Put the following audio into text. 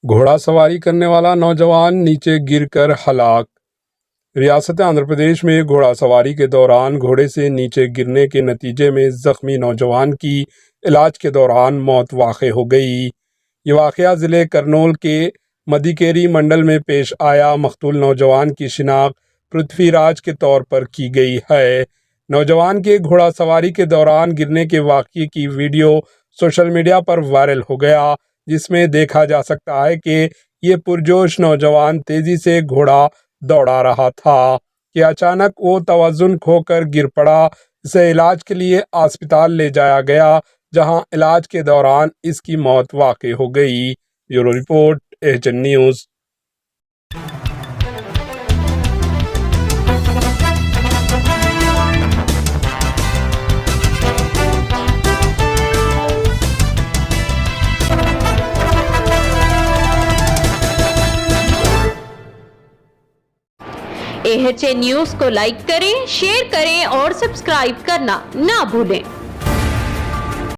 घोड़ा सवारी करने वाला नौजवान नीचे गिरकर हलाक। रियासत आंध्र प्रदेश में घोड़ा सवारी के दौरान घोड़े से नीचे गिरने के नतीजे में जख्मी नौजवान की इलाज के दौरान मौत वाक़ हो गई। ये वाक़या ज़िले करनूल के मदिकेरी मंडल में पेश आया। मकतूल नौजवान की शिनाख्त पृथ्वीराज के तौर पर की गई है। नौजवान के घोड़ा सवारी के दौरान गिरने के वाक़ये की वीडियो सोशल मीडिया पर वायरल हो गया, जिसमें देखा जा सकता है कि ये पुरजोश नौजवान तेजी से घोड़ा दौड़ा रहा था कि अचानक वो तवज़ुन खोकर गिर पड़ा। इसे इलाज के लिए अस्पताल ले जाया गया, जहां इलाज के दौरान इसकी मौत वाक़ हो गई। Bureau report, HN news. HN news को लाइक करें, शेयर करें और सब्सक्राइब करना ना भूलें।